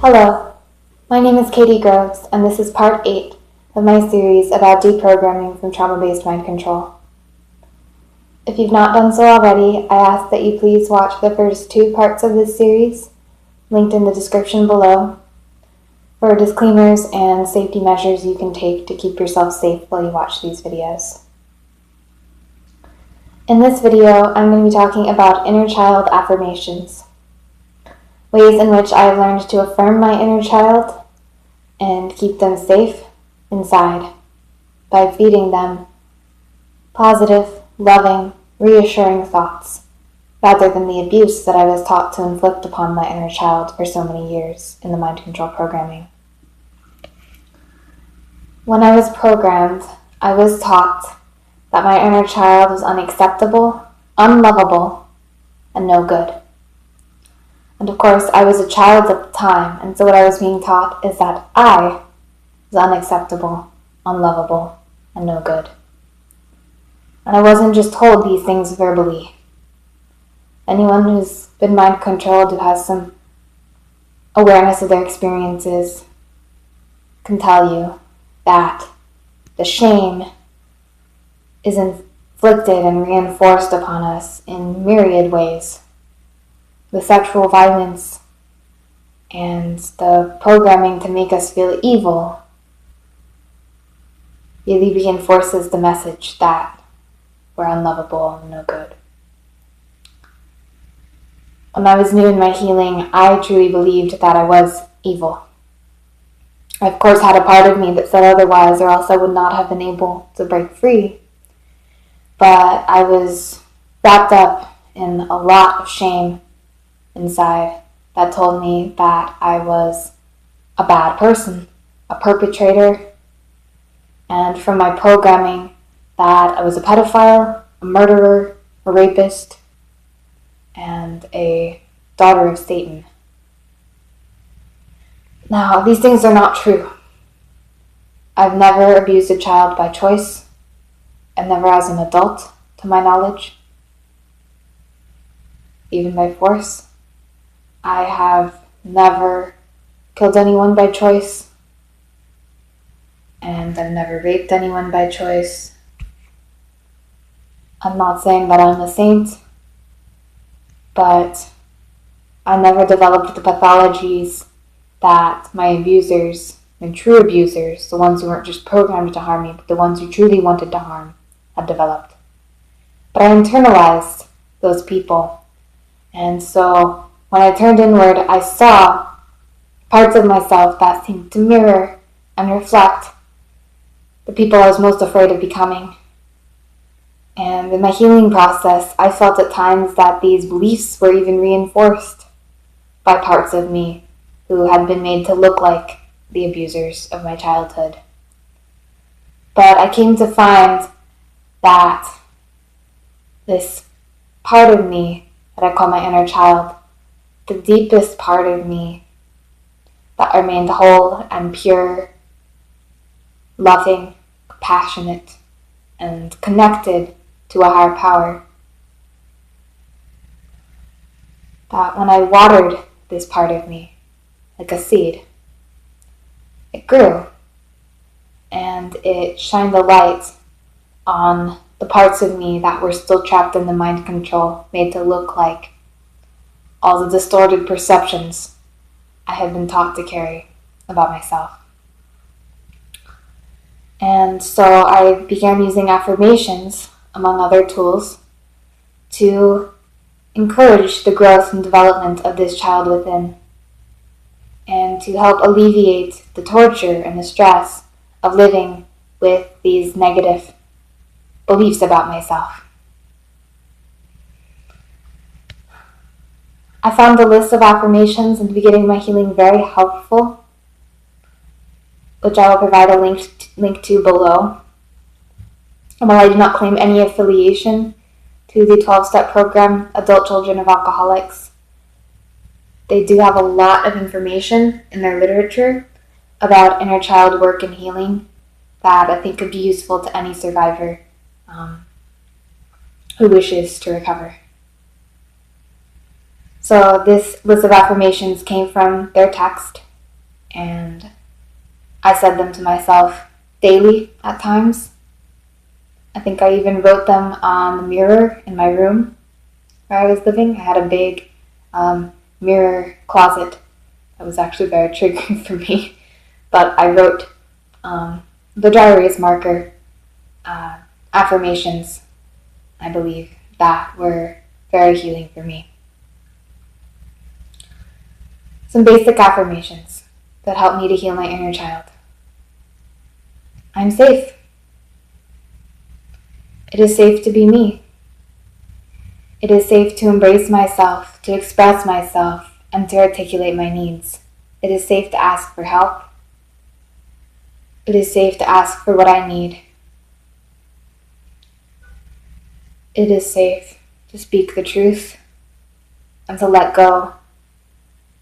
Hello, my name is Katie Groves, and this is part 8 of my series about deprogramming from trauma-based mind control. If you've not done so already, I ask that you please watch the first 2 parts of this series, linked in the description below, for disclaimers and safety measures you can take to keep yourself safe while you watch these videos. In this video, I'm going to be talking about inner child affirmations, ways in which I have learned to affirm my inner child and keep them safe inside by feeding them positive, loving, reassuring thoughts, rather than the abuse that I was taught to inflict upon my inner child for so many years in the mind control programming. When I was programmed, I was taught that my inner child was unacceptable, unlovable, and no good. And of course, I was a child at the time, and so what I was being taught is that I was unacceptable, unlovable, and no good. And I wasn't just told these things verbally. Anyone who's been mind controlled, who has some awareness of their experiences, can tell you that the shame is inflicted and reinforced upon us in myriad ways. The sexual violence and the programming to make us feel evil really reinforces the message that we're unlovable and no good. When I was new in my healing, I truly believed that I was evil. I, of course, had a part of me that said otherwise, or else I would not have been able to break free. But I was wrapped up in a lot of shame inside that told me that I was a bad person, a perpetrator, and from my programming that I was a pedophile, a murderer, a rapist, and a daughter of Satan. Now, these things are not true. I've never abused a child by choice, and never as an adult, to my knowledge, even by force. I have never killed anyone by choice, and I've never raped anyone by choice. I'm not saying that I'm a saint, but I never developed the pathologies that my abusers and true abusers, the ones who weren't just programmed to harm me, but the ones who truly wanted to harm, had developed. But I internalized those people, and so when I turned inward, I saw parts of myself that seemed to mirror and reflect the people I was most afraid of becoming. And in my healing process, I felt at times that these beliefs were even reinforced by parts of me who had been made to look like the abusers of my childhood. But I came to find that this part of me that I call my inner child, the deepest part of me that remained whole and pure, loving, compassionate, and connected to a higher power. That when I watered this part of me like a seed, it grew and it shined the light on the parts of me that were still trapped in the mind control, made to look like all the distorted perceptions I had been taught to carry about myself. And so I began using affirmations, among other tools, to encourage the growth and development of this child within, and to help alleviate the torture and the stress of living with these negative beliefs about myself. I found the list of affirmations in the beginning of my healing very helpful, which I will provide a link to below. And while I do not claim any affiliation to the 12-step program, Adult Children of Alcoholics, they do have a lot of information in their literature about inner child work and healing that I think could be useful to any survivor who wishes to recover. So this list of affirmations came from their text, and I said them to myself daily at times. I think I even wrote them on the mirror in my room where I was living. I had a big mirror closet that was actually very triggering for me, but I wrote the dry erase marker affirmations, I believe, that were very healing for me. Some basic affirmations that helped me to heal my inner child. I'm safe. It is safe to be me. It is safe to embrace myself, to express myself, and to articulate my needs. It is safe to ask for help. It is safe to ask for what I need. It is safe to speak the truth and to let go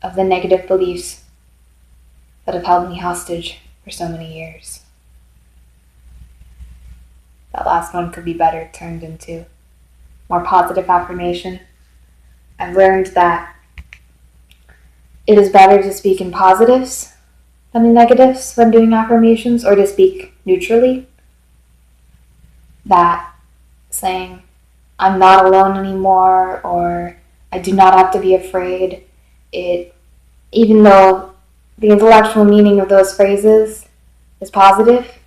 of the negative beliefs that have held me hostage for so many years. That last one could be better turned into more positive affirmation. I've learned that it is better to speak in positives than in negatives when doing affirmations, or to speak neutrally. That saying, I'm not alone anymore, or I do not have to be afraid, even though the intellectual meaning of those phrases is positive,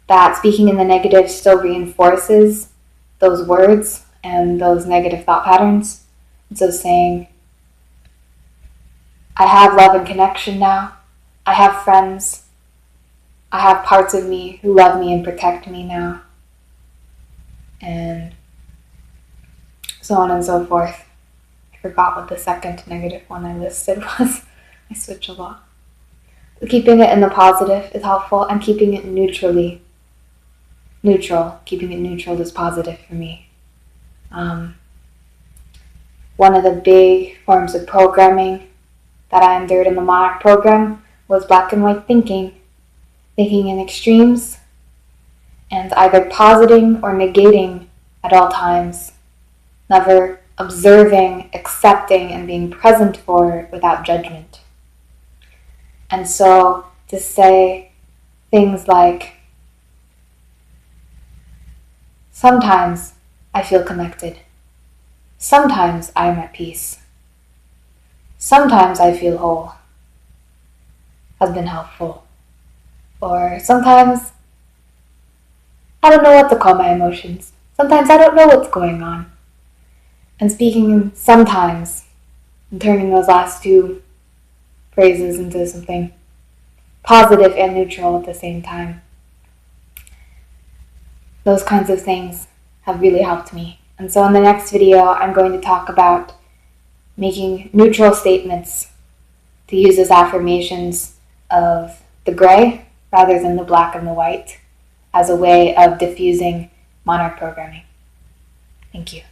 that speaking in the negative still reinforces those words and those negative thought patterns. And so saying, I have love and connection now. I have friends. I have parts of me who love me and protect me now. And so on and so forth. I forgot what the second negative one I listed was. I switch a lot. So keeping it in the positive is helpful, and keeping it neutral. Keeping it neutral is positive for me. One of the big forms of programming that I endured in the Monarch program was black and white thinking. Thinking in extremes, and either positing or negating at all times. Never observing, accepting, and being present for it without judgment. And so to say things like, sometimes I feel connected. Sometimes I am at peace. Sometimes I feel whole, has been helpful. Or sometimes I don't know what to call my emotions. Sometimes I don't know what's going on. And speaking in sometimes, and turning those last two phrases into something positive and neutral at the same time. Those kinds of things have really helped me. And so in the next video, I'm going to talk about making neutral statements to use as affirmations of the gray rather than the black and the white as a way of diffusing Monarch programming. Thank you.